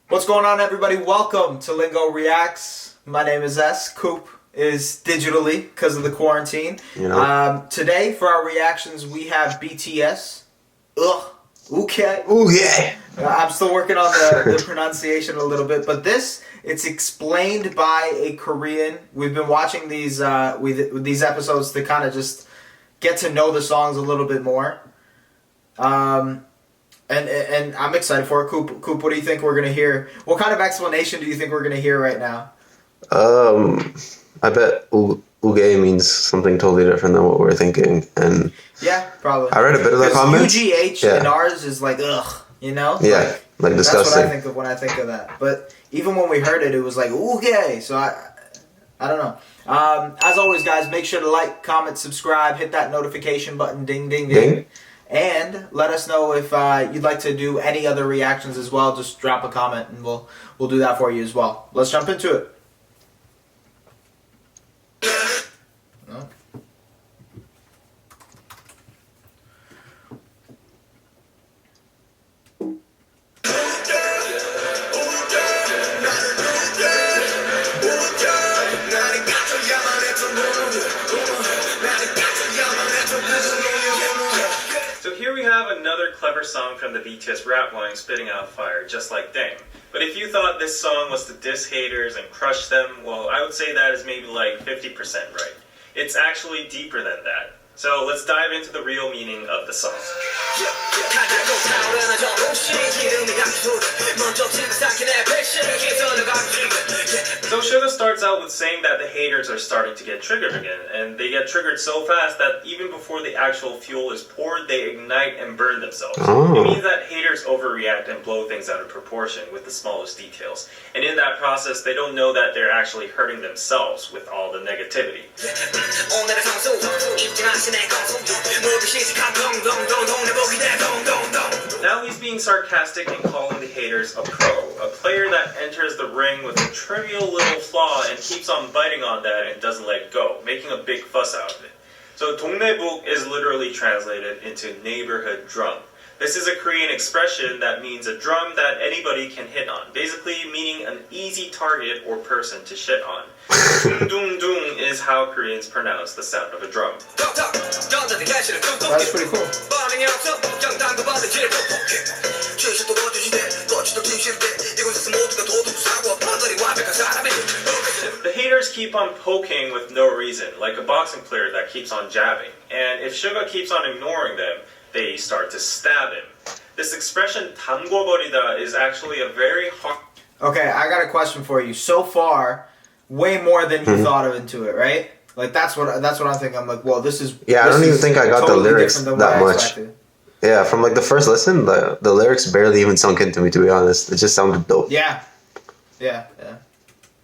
What's going on, everybody? Welcome to Lingo Reacts. My name is S. Koop is digitally because of the quarantine. Today, for our reactions, we have BTS. Okay. Oh yeah. I'm still working on the pronunciation a little bit, but it's explained by a Korean. We've been watching these episodes to kind of just get to know the songs a little bit more. And I'm excited for it. Koop, what do you think we're going to hear? What kind of explanation do you think we're going to hear right now? I bet uge means something totally different than what we're thinking. And yeah, probably. I read a bit of the comments. UGH in ours is like, ugh, you know? Yeah, like disgusting. That's what I think of when I think of that. But even when we heard it, it was like, uge. So I don't know. As always, guys, make sure to like, comment, subscribe, hit that notification button, ding, ding, ding. And let us know if you'd like to do any other reactions as well. Just drop a comment and we'll do that for you as well. Let's jump into it. No. Here we have another clever song from the BTS rap line spitting out fire, just like Dang. But if you thought this song was to diss haters and crush them, well, I would say that is maybe like 50% right. It's actually deeper than that. So let's dive into the real meaning of the song. So Suga starts out with saying that the haters are starting to get triggered again, and they get triggered so fast that even before the actual fuel is poured, they ignite and burn themselves. It means that haters overreact and blow things out of proportion with the smallest details. And in that process, they don't know that they're actually hurting themselves with all the negativity. Now he's being sarcastic and calling the haters a pro, a player that enters the ring with a trivial little flaw and keeps on biting on that and doesn't let go, making a big fuss out of it. So 동네북 is literally translated into neighborhood drum. This is a Korean expression that means a drum that anybody can hit on, basically meaning an easy target or person to shit on. Dung dung is how Koreans pronounce the sound of a drum. That's pretty cool. The haters keep on poking with no reason, like a boxing player that keeps on jabbing. And if Suga keeps on ignoring them, they start to stab him. This expression 담궈버리다 is actually a very hard... Okay, I got a question for you. So far, way more than you thought of into it, right? Like that's what I'm thinking. I'm like, well, this is... Yeah, I don't even think I got totally the lyrics that much. Yeah, from like the first listen, the lyrics barely even sunk into me, to be honest. It just sounded dope. Yeah.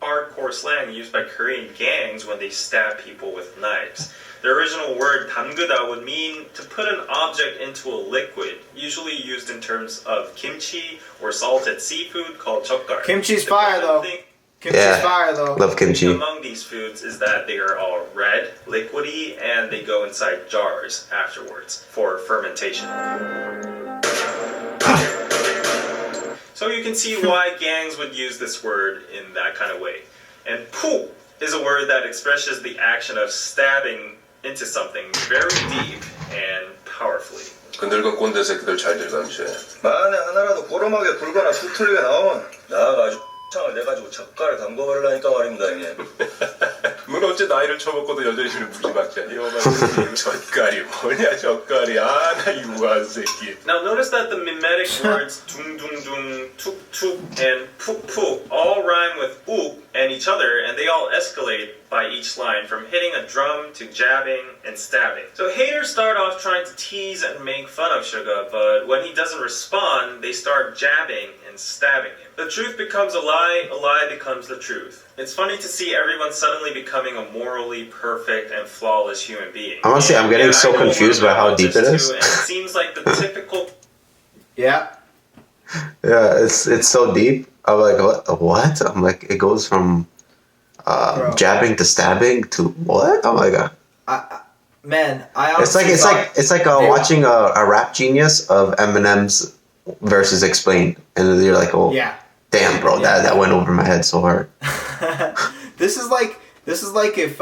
Hardcore slang used by Korean gangs when they stab people with knives. The original word 담그다 would mean to put an object into a liquid, usually used in terms of kimchi or salted seafood called 젓갈. Kimchi's fire though. Kimchi's fire though. Love kimchi. Among these foods is that they are all red, liquidy, and they go inside jars afterwards for fermentation. So you can see why gangs would use this word in that kind of way. And 푸 is a word that expresses the action of stabbing into something very deep and powerfully. 그 늙은 꼰대 새끼들 잘들 감시해. 만에 하나라도 고름하게 붉거나 수틀리게 나오면 나가지고 창을 내가지고 젓갈에 담궈버리려니까 말입니다, 형님. 넌 어째 나이를 처먹고도 여전히 무지막지야. 젓갈이 뭐냐, 젓갈이. 아, 나 유한 새끼. Now notice that the mimetic words 둥둥둥, 툭툭, and 푹푹 all rhyme with uk and each other, and they all escalate by each line from hitting a drum to jabbing and stabbing. So haters start off trying to tease and make fun of Suga, but when he doesn't respond, they start jabbing and stabbing him. The truth becomes a lie becomes the truth. It's funny to see everyone suddenly becoming a morally perfect and flawless human being. Honestly, I'm getting so confused by how deep it is. And it seems like the typical... Yeah, it's so deep. I'm like, what? I'm like, it goes from jabbing to stabbing to what? Oh my god. Man, I honestly it's like watching a rap genius of Eminem's verses explained, and you're like, oh, yeah, Damn, bro, that went over my head so hard. This is like if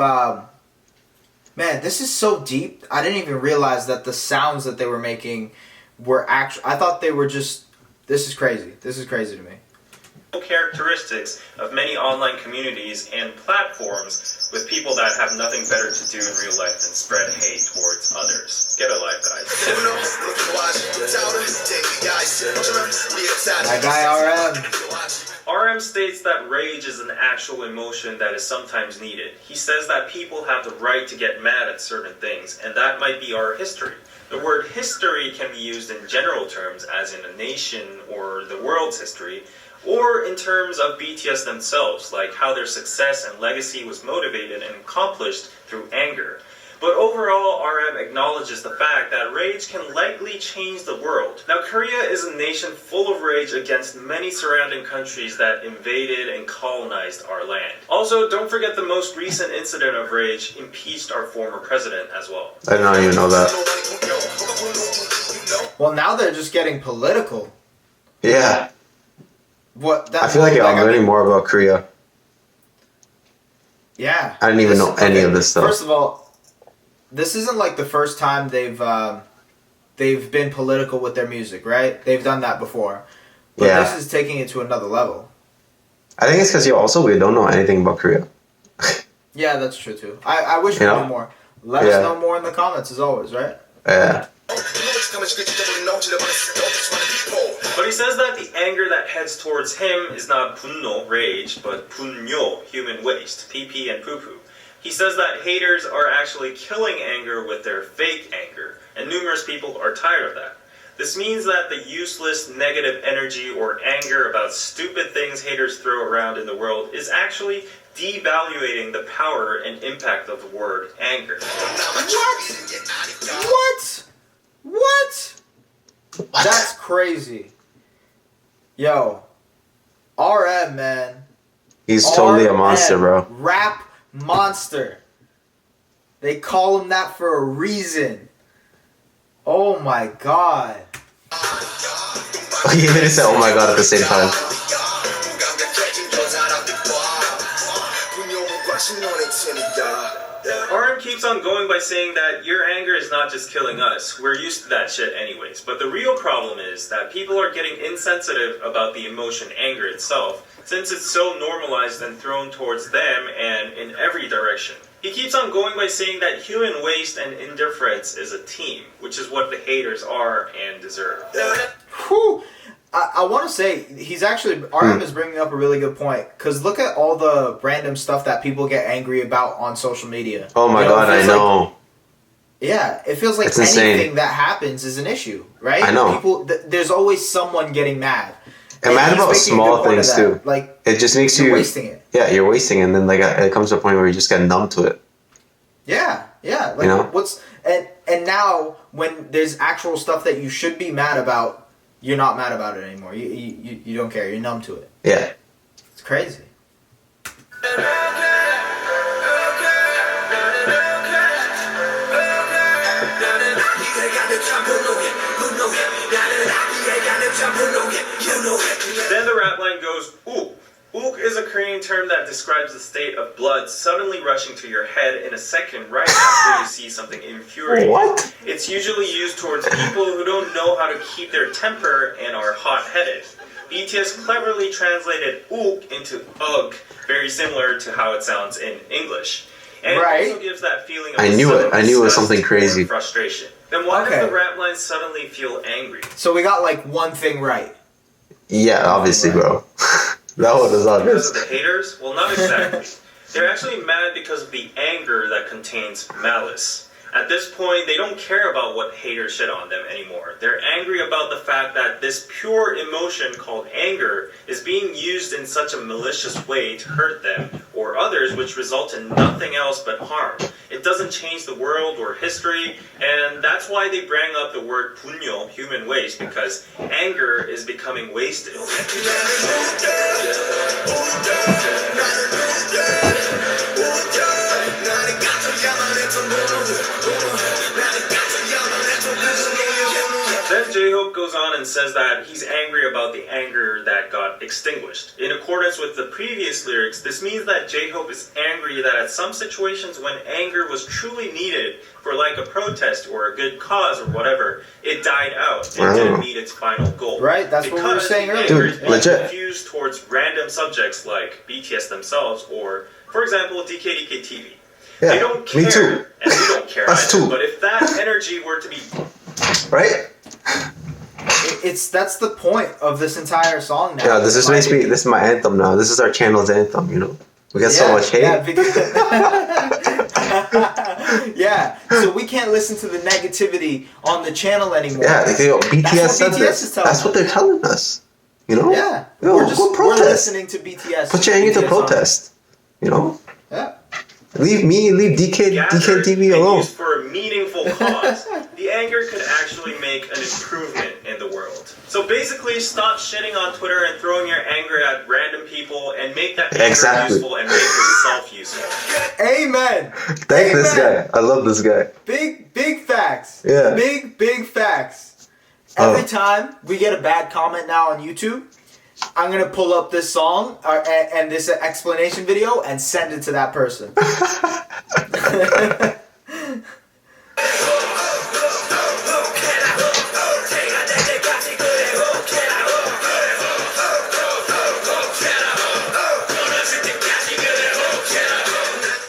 man, this is so deep. I didn't even realize that the sounds that they were making were actual. I thought they were just. This is crazy. This is crazy to me. Characteristics of many online communities and platforms with people that have nothing better to do in real life than spread hate towards others. Get a life, guys. That guy RM. RM states that rage is an actual emotion that is sometimes needed. He says that people have the right to get mad at certain things, and that might be our history. The word history can be used in general terms, as in a nation or the world's history, or in terms of BTS themselves, like how their success and legacy was motivated and accomplished through anger. But overall, RM acknowledges the fact that rage can likely change the world. Now, Korea is a nation full of rage against many surrounding countries that invaded and colonized our land. Also, don't forget the most recent incident of rage impeached our former president as well. I don't even know that. Well, now they're just getting political. Yeah. What? I feel like I'm learning more about Korea. Yeah. I didn't even know any of this stuff. First of all, this isn't like the first time they've been political with their music, right? They've done that before. But this is taking it to another level. I think it's because we don't know anything about Korea. Yeah, that's true too. I wish we knew more. Let us know more in the comments as always, right? Yeah. But he says that the anger that heads towards him is not 분노, rage, but 분뇨, human waste, PP and poo-poo. He says that haters are actually killing anger with their fake anger, and numerous people are tired of that. This means that the useless negative energy or anger about stupid things haters throw around in the world is actually devaluating the power and impact of the word anger. What? That's crazy. Yo, RM, man. He's totally a monster, bro. Rap monster. They call him that for a reason. Oh my god. He literally said, oh my god, at the same time. RM keeps on going by saying that your anger is not just killing us. We're used to that shit anyways. But the real problem is that people are getting insensitive about the emotion anger itself, since it's so normalized and thrown towards them and in every direction. He keeps on going by saying that human waste and indifference is a team, which is what the haters are and deserve. Whew. I want to say, he's actually, RM is bringing up a really good point, because look at all the random stuff that people get angry about on social media. Oh my god, I know. Yeah, it feels like it's anything insane. that happens is an issue, right? I know. People, there's always someone getting mad. And mad about small things too. Like, it just makes you're you wasting it. Yeah, you're wasting it, and then like it comes to a point where you just get numb to it. Yeah. Like, you know? And now when there's actual stuff that you should be mad about, you're not mad about it anymore. You don't care. You're numb to it. Yeah. It's crazy. Then the rap line goes, ook. Ook is a Korean term that describes the state of blood suddenly rushing to your head in a second right after you see something infuriating. What? It's usually used towards people who don't know how to keep their temper and are hot-headed. BTS cleverly translated ook into ugh, very similar to how it sounds in English. And it also gives that feeling of I knew it was something crazy. Frustration. Then why does the rap line suddenly feel angry? So we got like one thing right. Yeah, obviously, bro. That one is obvious. Because of the haters? Well, not exactly. They're actually mad because of the anger that contains malice. At this point, they don't care about what haters shit on them anymore. They're angry about the fact that this pure emotion called anger is being used in such a malicious way to hurt them or others, which result in nothing else but harm. It doesn't change the world or history, and that's why they bring up the word 분뇨, human waste, because anger is becoming wasted. Then J-Hope goes on and and says that he's angry about the anger that got extinguished. In accordance with the previous lyrics, this means that J-Hope is angry that at some situations when anger was truly needed for like a protest or a good cause or whatever, it died out and didn't meet its final goal. Right, that's what we were saying earlier. Dude, legit. Confused towards random subjects like BTS themselves or, for example, Dkdktv. Yeah, They don't care, me too. and we don't care Us either. too. But if that energy were to be Right? That's the point of this entire song now. Yeah, this is my anthem now. This is our channel's anthem, you know. We get so much hate. Yeah, because yeah, so we can't listen to the negativity on the channel anymore. Yeah, BTS said this. That's what they're telling us. You know? Yeah. Yo, we're listening to BTS. Put your anger to protest. You know? Yeah. Leave Dkdktv alone. Used for a meaningful cause, the anger could actually make an improvement in the world. So basically, stop shitting on Twitter and throwing your anger at random people and make that anger useful and make yourself useful. Amen. Thank this guy. I love this guy. Big facts. Yeah. Big facts. Every time we get a bad comment now on YouTube, I'm gonna pull up this song and this explanation video and send it to that person.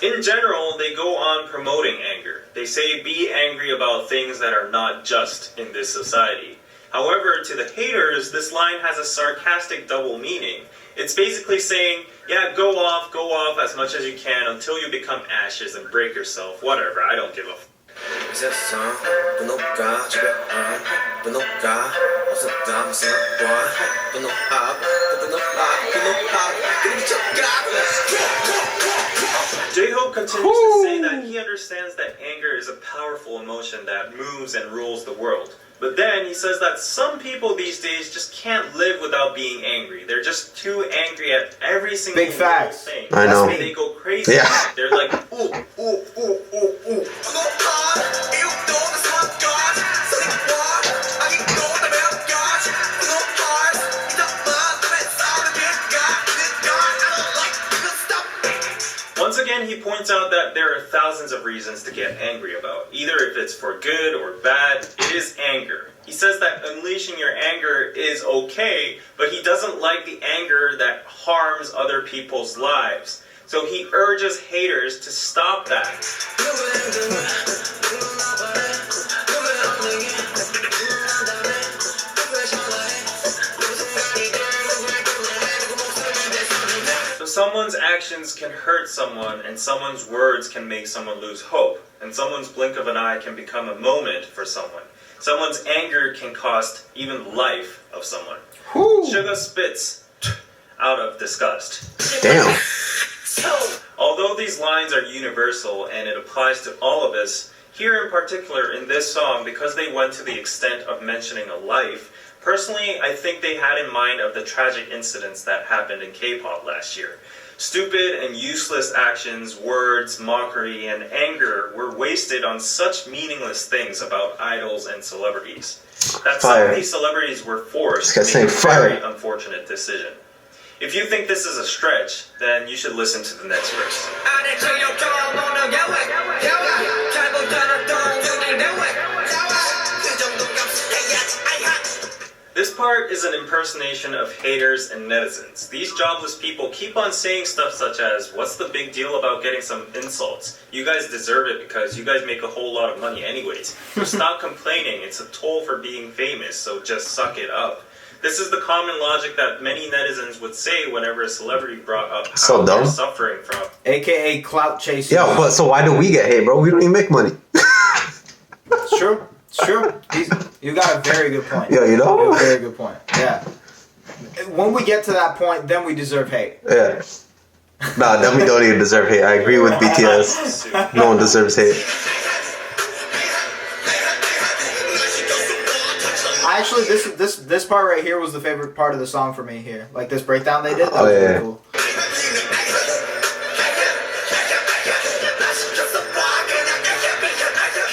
In general, they go on promoting anger. They say be angry about things that are not just in this society. However, to the haters, this line has a sarcastic double meaning. It's basically saying, yeah, go off as much as you can until you become ashes and break yourself, whatever, I don't give a f***. J-Hope continues to say that he understands that anger is a powerful emotion that moves and rules the world. But then he says that some people these days just can't live without being angry. They're just too angry at every single Big facts. thing. I know. They go crazy. Yeah. They're like, ooh, ooh, ooh, ooh, ooh. Once again, he points out that there are thousands of reasons to get angry about. Either if it's for good or bad, it is anger. He says that unleashing your anger is okay, but he doesn't like the anger that harms other people's lives. So he urges haters to stop that. So someone's actions can hurt someone, and someone's words can make someone lose hope, and someone's blink of an eye can become a moment for someone. Someone's anger can cost even life of someone. Sugar spits out of disgust. Damn. Although these lines are universal and it applies to all of us, here in particular in this song, because they went to the extent of mentioning a life, personally, I think they had in mind of the tragic incidents that happened in K-pop last year. Stupid and useless actions, words, mockery, and anger were wasted on such meaningless things about idols and celebrities. That some of these celebrities were forced to make a very unfortunate decision. If you think this is a stretch, then you should listen to the next verse. This part is an impersonation of haters and netizens. These jobless people keep on saying stuff such as, what's the big deal about getting some insults? You guys deserve it because you guys make a whole lot of money anyways. So stop complaining, it's a toll for being famous, so just suck it up. This is the common logic that many netizens would say whenever a celebrity brought up how they're suffering from. AKA clout chasing. Yeah, but so why do we get hate, bro? We don't even make money. It's true. It's true. You got a very good point. Yeah, you know? You have a very good point. Yeah. When we get to that point, then we deserve hate. Yeah. Nah, then we don't even deserve hate. I agree with BTS. No one deserves hate. Actually, this part right here was the favorite part of the song for me here. Like this breakdown they did. That was really cool.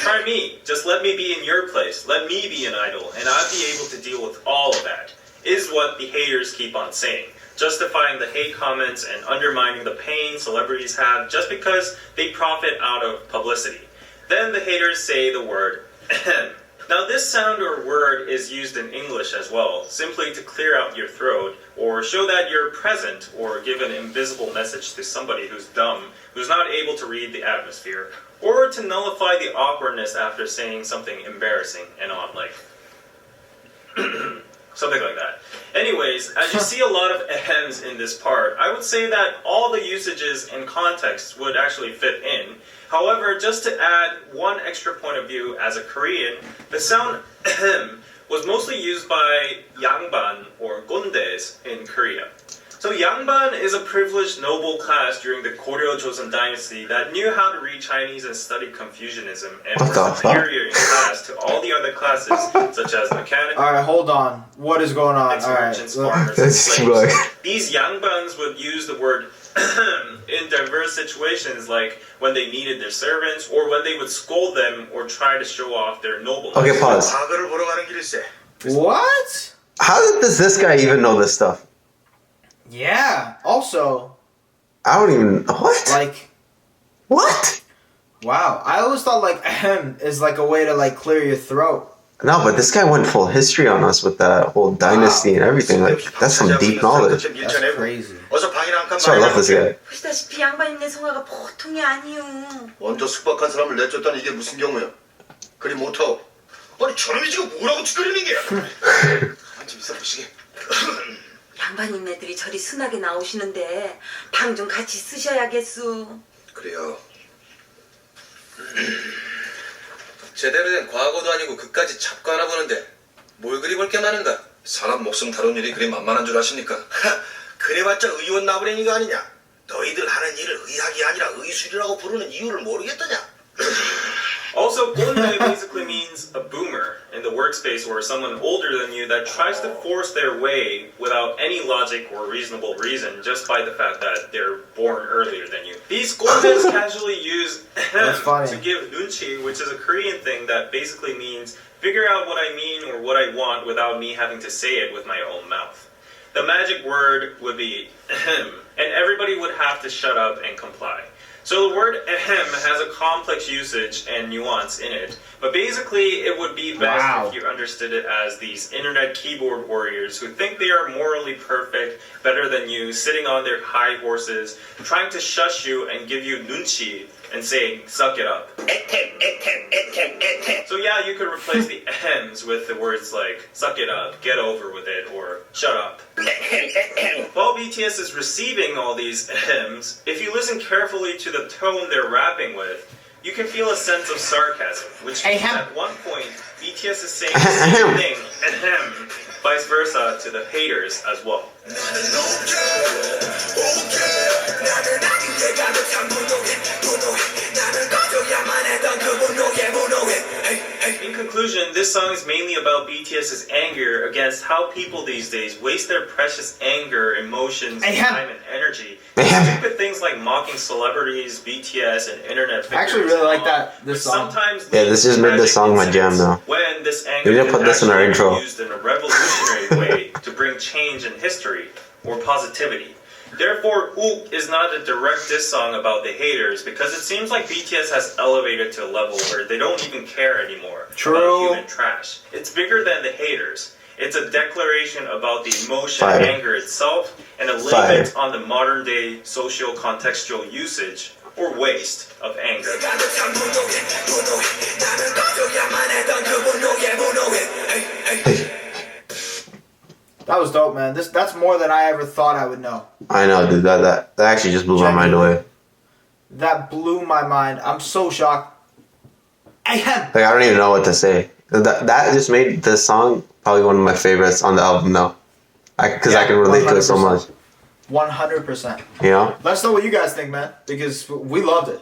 Try me. Just let me be in your place. Let me be an idol, and I'd be able to deal with all of that, is what the haters keep on saying, justifying the hate comments and undermining the pain celebrities have just because they profit out of publicity. Then the haters say the word ahem. Now this sound or word is used in English as well, simply to clear out your throat or show that you're present or give an invisible message to somebody who's dumb, who's not able to read the atmosphere, or to nullify the awkwardness after saying something embarrassing and on, like something like that. Anyways, as you see a lot of ahems in this part, I would say that all the usages and contexts would actually fit in. However, just to add one extra point of view as a Korean, the sound ahem was mostly used by yangban or gondes in Korea. So yangban is a privileged noble class during the Goryeo Joseon dynasty that knew how to read Chinese and study Confucianism and were superior in class to all the other classes such as mechanics. Alright, hold on. What is going on? Merchants, farmers, and slaves. These yangbans would use the word in diverse situations, like when they needed their servants or when they would scold them or try to show off their nobleness. Okay, pause. What? How does this guy even know this stuff? Yeah. Also, I don't even... What? like... What? Wow. I always thought, like, ahem is like a way to, like, clear your throat. No, but this guy went full history on us with that whole dynasty and everything. Like, that's some deep knowledge. That's crazy. So I love this guy. 보시다시피 양반님네 성화가 보통이 아니요. 먼저 숙박한 사람을 내쫓다니 이게 무슨 경우야? 그리 못하고 아니 저놈이 지금 뭐라고 찌그리는 게야? 한참 있어 보시게. 양반님네들이 저리 순하게 나오시는데 방 좀 같이 쓰셔야겠소. 그래요. 제대로 된 과거도 아니고 그까지 잡고 하나 보는데 뭘 그리 볼 게 많은가? 사람 목숨 다룬 일이 그리 만만한 줄 아십니까? 그래봤자 의원 나부랭이가 아니냐? 너희들 하는 일을 의학이 아니라 의술이라고 부르는 이유를 모르겠더냐? Also, gonde basically means a boomer in the workspace or someone older than you that tries to force their way without any logic or reasonable reason just by the fact that they're born earlier than you. These gondes casually use to give nunchi, which is a Korean thing that basically means figure out what I mean or what I want without me having to say it with my own mouth. The magic word would be ahem, and everybody would have to shut up and comply. So the word ahem has a complex usage and nuance in it, but basically it would be best if you understood it as these internet keyboard warriors who think they are morally perfect, better than you, sitting on their high horses, trying to shush you and give you nunchi and saying, suck it up. So yeah, you could replace the ahems with the words like, suck it up, get over with it, or shut up. While BTS is receiving all these ahems, if you listen carefully to the tone they're rapping with, you can feel a sense of sarcasm, which means at one point, BTS is saying the same thing, ahem, vice versa to the haters as well. In conclusion, this song is mainly about BTS's anger against how people these days waste their precious anger, emotions, time, and energy on stupid things like mocking celebrities, BTS, and internet figures. I actually really like this song. Yeah, this just made this song my jam now. When this anger We didn't put this in our intro. used in a revolutionary way to bring change in history or positivity. Therefore, Oop is not a direct diss song about the haters because it seems like BTS has elevated to a level where they don't even care anymore about human trash. It's bigger than the haters. It's a declaration about the emotion, anger itself, and a limit on the modern day socio-contextual usage or waste of anger. That was dope, man. That's more than I ever thought I would know. I know, dude. That actually just blew my mind away. That blew my mind. I'm so shocked. Like, I don't even know what to say. That just made this song probably one of my favorites on the album now. Because I can relate to it so much. 100%. You know? Let us know what you guys think, man. Because we loved it.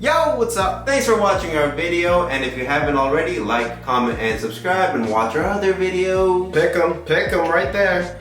Yo, what's up? Thanks for watching our video, and if you haven't already, like, comment, and subscribe, and watch our other videos. Pick 'em right there.